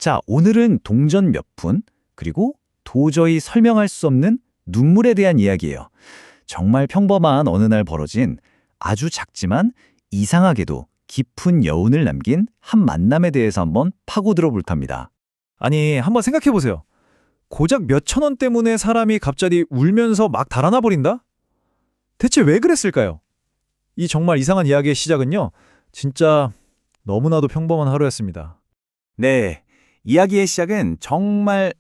자, 오늘은 동전 몇 푼, 그리고 도저히 설명할 수 없는 눈물에 대한 이야기예요. 정말 평범한 어느 날 벌어진 아주 작지만 이상하게도 깊은 여운을 남긴 한 만남에 대해서 한번 파고들어 볼 탑니다. 아니, 한번 생각해 보세요. 고작 몇천 원 때문에 사람이 갑자기 울면서 막 달아나 버린다? 대체 왜 그랬을까요? 이 정말 이상한 이야기의 시작은요, 진짜 너무나도 평범한 하루였습니다. 네, 이야기의 시작은 정말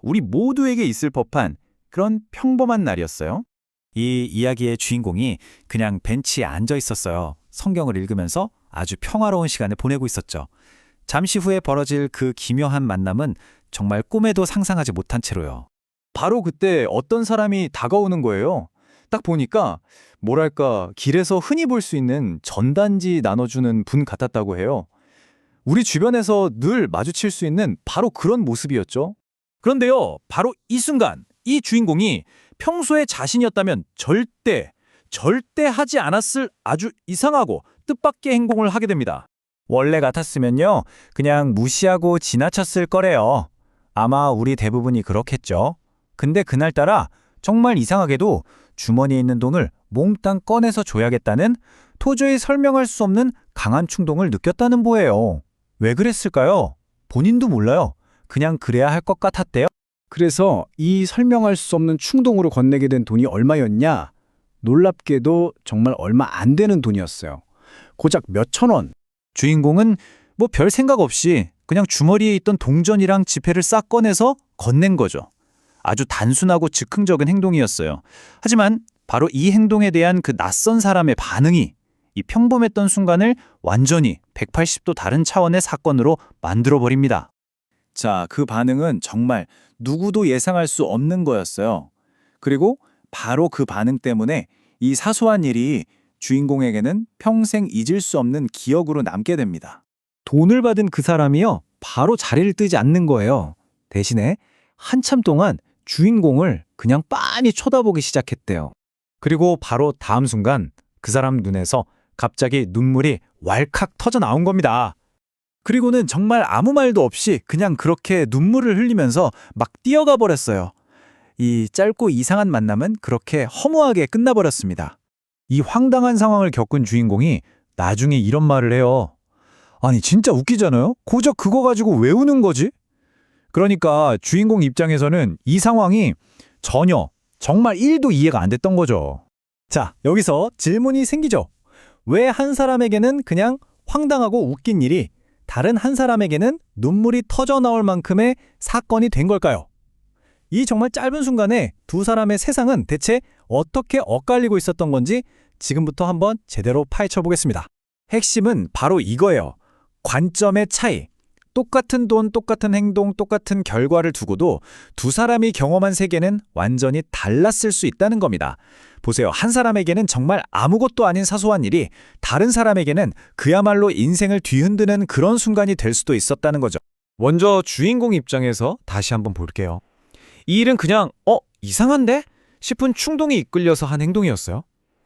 우리 모두에게 있을 법한 그런 평범한 날이었어요. 이 이야기의 주인공이 그냥 벤치에 앉아 있었어요. 성경을 읽으면서 아주 평화로운 시간을 보내고 있었죠. 잠시 후에 벌어질 그 기묘한 만남은 정말 꿈에도 상상하지 못한 채로요. 바로 그때 어떤 사람이 다가오는 거예요. 딱 보니까 길에서 흔히 볼 수 있는 전단지 나눠주는 분 같았다고 해요. 우리 주변에서 늘 마주칠 수 있는 바로 그런 모습이었죠. 그런데요, 바로 이 순간 이 주인공이 평소에 자신이었다면 절대 하지 않았을 아주 이상하고 뜻밖의 행동을 하게 됩니다. 원래 같았으면요, 그냥 무시하고 지나쳤을 거래요. 아마 우리 대부분이 그렇겠죠. 근데 그날따라 정말 이상하게도 주머니에 있는 돈을 몽땅 꺼내서 줘야겠다는 도저히 설명할 수 없는 강한 충동을 느꼈다는 거예요. 왜 그랬을까요? 본인도 몰라요. 그냥 그래야 할 것 같았대요. 그래서 이 설명할 수 없는 충동으로 건네게 된 돈이 얼마였냐? 놀랍게도 정말 얼마 안 되는 돈이었어요. 고작 몇천 원. 주인공은 뭐 별 생각 없이 그냥 주머니에 있던 동전이랑 지폐를 싹 꺼내서 건넨 거죠. 아주 단순하고 즉흥적인 행동이었어요. 하지만 바로 이 행동에 대한 그 낯선 사람의 반응이 이 평범했던 순간을 완전히 180도 다른 차원의 사건으로 만들어버립니다. 자, 그 반응은 정말 누구도 예상할 수 없는 거였어요. 그리고 바로 그 반응 때문에 이 사소한 일이 주인공에게는 평생 잊을 수 없는 기억으로 남게 됩니다. 돈을 받은 그 사람이요, 바로 자리를 뜨지 않는 거예요. 대신에 한참 동안 주인공을 그냥 빤히 쳐다보기 시작했대요. 그리고 바로 다음 순간 그 사람 눈에서 갑자기 눈물이 왈칵 터져 나온 겁니다. 그리고는 정말 아무 말도 없이 그냥 그렇게 눈물을 흘리면서 막 뛰어가 버렸어요. 이 짧고 이상한 만남은 그렇게 허무하게 끝나버렸습니다. 이 황당한 상황을 겪은 주인공이 나중에 이런 말을 해요. 아니, 진짜 웃기잖아요? 고작 그거 가지고 왜 우는 거지? 그러니까 주인공 입장에서는 이 상황이 정말 1도 이해가 안 됐던 거죠. 자, 여기서 질문이 생기죠. 왜 한 사람에게는 그냥 황당하고 웃긴 일이 다른 한 사람에게는 눈물이 터져 나올 만큼의 사건이 된 걸까요? 이 정말 짧은 순간에 두 사람의 세상은 대체 어떻게 엇갈리고 있었던 건지 지금부터 한번 제대로 파헤쳐 보겠습니다. 핵심은 바로 이거예요. 관점의 차이. 똑같은 돈, 똑같은 행동, 똑같은 결과를 두고도 두 사람이 경험한 세계는 완전히 달랐을 수 있다는 겁니다. 보세요. 한 사람에게는 정말 아무것도 아닌 사소한 일이 다른 사람에게는 그야말로 인생을 뒤흔드는 그런 순간이 될 수도 있었다는 거죠. 먼저 주인공 입장에서 다시 한번 볼게요. 이 일은 그냥 이상한데? 싶은 충동이 이끌려서 한 행동이었어요.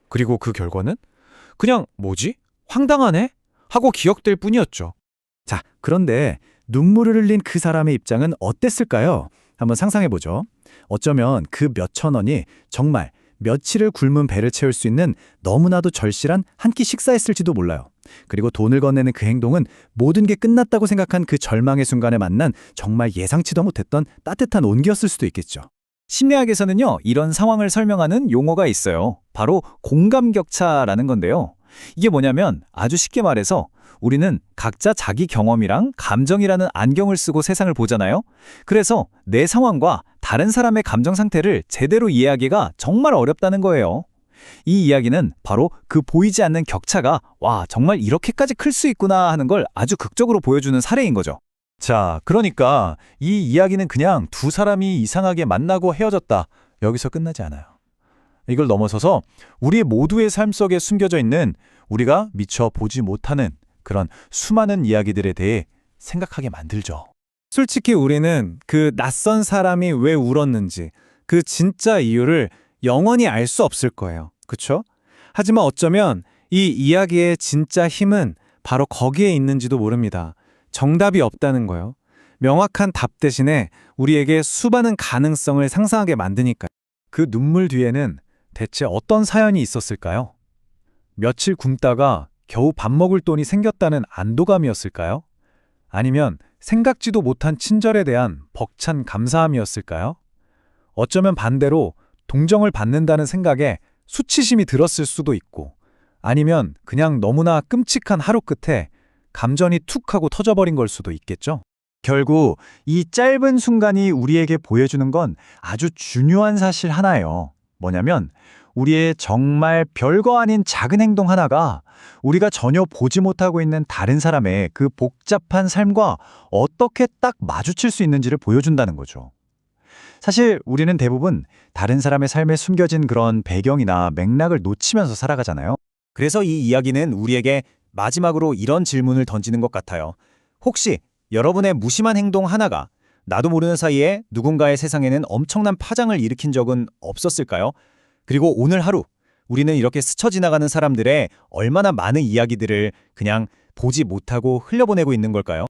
그리고 그 결과는 그냥 뭐지? 황당하네? 하고 기억될 뿐이었죠. 자, 그런데 눈물을 흘린 그 사람의 입장은 어땠을까요? 한번 상상해보죠. 어쩌면 그 몇천 원이 정말 며칠을 굶은 배를 채울 수 있는 너무나도 절실한 한 끼 식사였을지도 몰라요. 그리고 돈을 건네는 그 행동은 모든 게 끝났다고 생각한 그 절망의 순간에 만난 정말 예상치도 못했던 따뜻한 온기였을 수도 있겠죠. 심리학에서는요, 이런 상황을 설명하는 용어가 있어요. 바로 공감격차라는 건데요. 이게 뭐냐면 아주 쉽게 말해서 우리는 각자 자기 경험이랑 감정이라는 안경을 쓰고 세상을 보잖아요. 그래서 내 상황과 다른 사람의 감정 상태를 제대로 이해하기가 정말 어렵다는 거예요. 이 이야기는 바로 그 보이지 않는 격차가 정말 이렇게까지 클 수 있구나 하는 걸 아주 극적으로 보여주는 사례인 거죠. 자, 그러니까 이 이야기는 그냥 두 사람이 이상하게 만나고 헤어졌다. 여기서 끝나지 않아요. 이걸 넘어서서 우리 모두의 삶 속에 숨겨져 있는 우리가 미처 보지 못하는 그런 수많은 이야기들에 대해 생각하게 만들죠. 솔직히 우리는 그 낯선 사람이 왜 울었는지 그 진짜 이유를 영원히 알 수 없을 거예요. 그쵸? 하지만 어쩌면 이 이야기의 진짜 힘은 바로 거기에 있는지도 모릅니다. 정답이 없다는 거요. 명확한 답 대신에 우리에게 수많은 가능성을 상상하게 만드니까요. 그 눈물 뒤에는 대체 어떤 사연이 있었을까요? 며칠 굶다가 겨우 밥 먹을 돈이 생겼다는 안도감이었을까요? 아니면 생각지도 못한 친절에 대한 벅찬 감사함이었을까요? 어쩌면 반대로 동정을 받는다는 생각에 수치심이 들었을 수도 있고, 아니면 그냥 너무나 끔찍한 하루 끝에 감전이 툭 하고 터져버린 걸 수도 있겠죠. 결국 이 짧은 순간이 우리에게 보여주는 건 아주 중요한 사실 하나예요. 뭐냐면 우리의 정말 별거 아닌 작은 행동 하나가 우리가 전혀 보지 못하고 있는 다른 사람의 그 복잡한 삶과 어떻게 딱 마주칠 수 있는지를 보여준다는 거죠. 사실 우리는 대부분 다른 사람의 삶에 숨겨진 그런 배경이나 맥락을 놓치면서 살아가잖아요. 그래서 이 이야기는 우리에게 마지막으로 이런 질문을 던지는 것 같아요. 혹시 여러분의 무심한 행동 하나가 나도 모르는 사이에 누군가의 세상에는 엄청난 파장을 일으킨 적은 없었을까요? 그리고 오늘 하루 우리는 이렇게 스쳐 지나가는 사람들의 얼마나 많은 이야기들을 그냥 보지 못하고 흘려보내고 있는 걸까요?